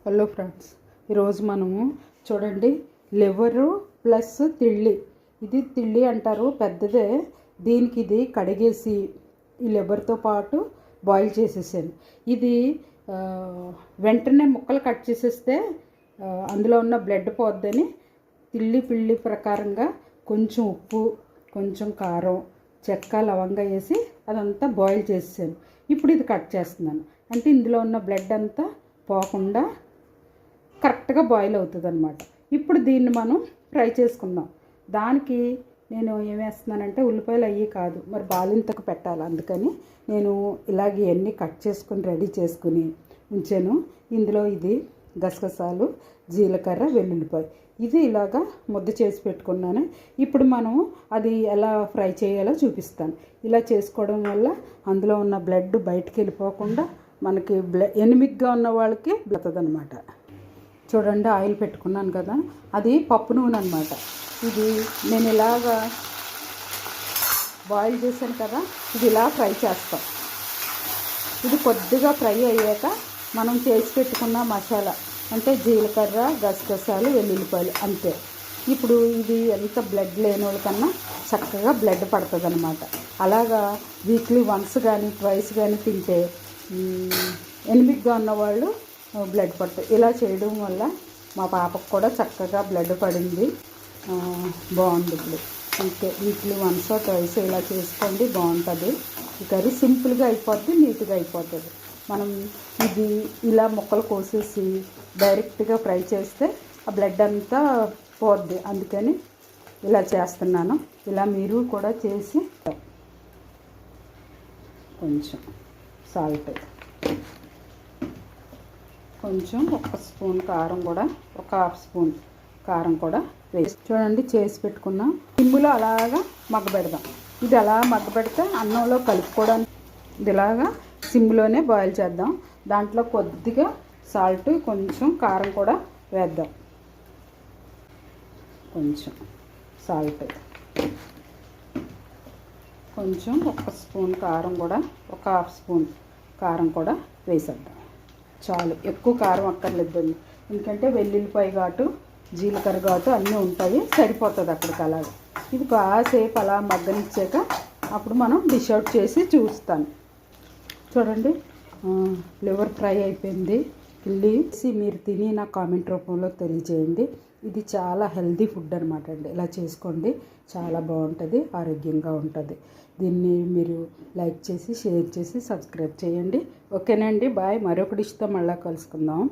Hello friends, ఈరోజు మనము చూడండి లివరు ప్లస్ తిల్లి. ఇది తిల్లి అంటారు, పెద్దదే. దీనికి ఇది కడిగేసి ఈ లివర్తో పాటు బాయిల్ చేసేసాను. ఇది వెంటనే ముక్కలు కట్ చేసేస్తే అందులో ఉన్న బ్లడ్ పోద్దని పిల్లి ప్రకారంగా కొంచెం ఉప్పు, కొంచెం కారం, చెక్క, లవంగా వేసి అదంతా బాయిల్ చేసేసాను. ఇప్పుడు ఇది కట్ చేస్తున్నాను. అంటే ఇందులో ఉన్న బ్లడ్ అంతా పోకుండా కరెక్ట్గా బాయిల్ అవుతుంది అన్నమాట. ఇప్పుడు దీన్ని మనం ఫ్రై చేసుకుందాం. దానికి నేను ఏం వేస్తున్నానంటే ఉల్లిపాయలు అయ్యి కాదు, మరి బాలింతకు పెట్టాలి, అందుకని నేను ఇలాగే అన్నీ కట్ చేసుకుని రెడీ చేసుకుని ఉంచాను. ఇందులో ఇది గసగసాలు, జీలకర్ర, వెల్లుల్లిపాయ, ఇది ఇలాగా ముద్ద చేసి పెట్టుకున్నాను. ఇప్పుడు మనం అది ఎలా ఫ్రై చేయాలో చూపిస్తాను. ఇలా చేసుకోవడం వల్ల అందులో ఉన్న బ్లడ్ బయటికి వెళ్ళిపోకుండా మనకి ఎనిమిగ్గా ఉన్న వాళ్ళకి బ్లతదనమాట. చూడండి, ఆయిల్ పెట్టుకున్నాను కదా, అది పప్పు నూనె అనమాట. ఇది నేను ఇలాగా బాయిల్ చేశాను కదా, ఇది ఇలా ఫ్రై చేస్తాం. ఇది కొద్దిగా ఫ్రై అయ్యాక మనం చేసి పెట్టుకున్న మసాలా అంటే జీలకర్ర, గసగసాలు, వెల్లుల్లిపాయలు అంతే. ఇప్పుడు ఇది ఎంత బ్లడ్ లేని వాళ్ళకన్నా చక్కగా బ్లడ్ పడుతుంది అనమాట. అలాగా వీక్లీ వన్స్ కానీ ట్వైస్ కానీ తింటే ఎనిమిగ్గా ఉన్నవాళ్ళు బ్లడ్ పడుతుంది. ఇలా చేయడం వల్ల మా పాపకు కూడా చక్కగా బ్లడ్ పడింది, బాగుంది. ఇప్పుడు అంతే, వీక్లీ వన్స్ ట్వైస్ ఇలా చేసుకోండి, బాగుంటుంది. ఈ కర్రీ సింపుల్గా అయిపోద్ది, నీట్గా అయిపోతుంది. మనం ఇది ఇలా ముక్కలు కోసేసి డైరెక్ట్గా ఫ్రై చేస్తే ఆ బ్లడ్ అంతా పోద్ది, అందుకని ఇలా చేస్తున్నాను. ఇలా మీరు కూడా చేసి కొంచెం సాల్ట్, కొంచెం ఒక స్పూన్ కారం కూడా, ఒక హాఫ్ స్పూన్ కారం కూడా వేసి చూడండి చేసి పెట్టుకున్నాం. సిమ్ములో అలాగా మగ్గబెడదాం. ఇది అలా మగ్గబెడితే అన్నంలో కలుపుకోవడానికి ఇది ఇలాగా సిమ్లోనే బాయిల్ చేద్దాం. దాంట్లో కొద్దిగా సాల్ట్, కొంచెం కారం కూడా వేద్దాం. కొంచెం సాల్ట్, కొంచెం ఒక స్పూన్ కారం కూడా, ఒక హాఫ్ స్పూన్ కారం కూడా వేసేద్దాం. చాలు, ఎక్కువ కారం అక్కర్లేదండి, ఎందుకంటే వెల్లుల్లిపాయ ఘాటు, జీలకర్ర ఘాటు అన్నీ ఉంటాయి, సరిపోతుంది అక్కడికి. అలాగే ఇది కాసేపు అలా మగ్గనిచ్చాక అప్పుడు మనం డిష్ అవుట్ చేసి చూస్తాను. చూడండి, లివర్ ఫ్రై అయిపోయింది. ప్లీజ్ మీరు తిని నా కామెంట్ రూపంలో తెలియజేయండి. ఇది చాలా హెల్తీ ఫుడ్ అనమాట అండి. ఇలా చేసుకోండి, చాలా బాగుంటుంది, ఆరోగ్యంగా ఉంటుంది. దీన్ని మీరు లైక్ చేసి, షేర్ చేసి, సబ్స్క్రైబ్ చేయండి. ఓకేనండి, బాయ్. మరొక డిష్తో మళ్ళీ కలుసుకుందాం.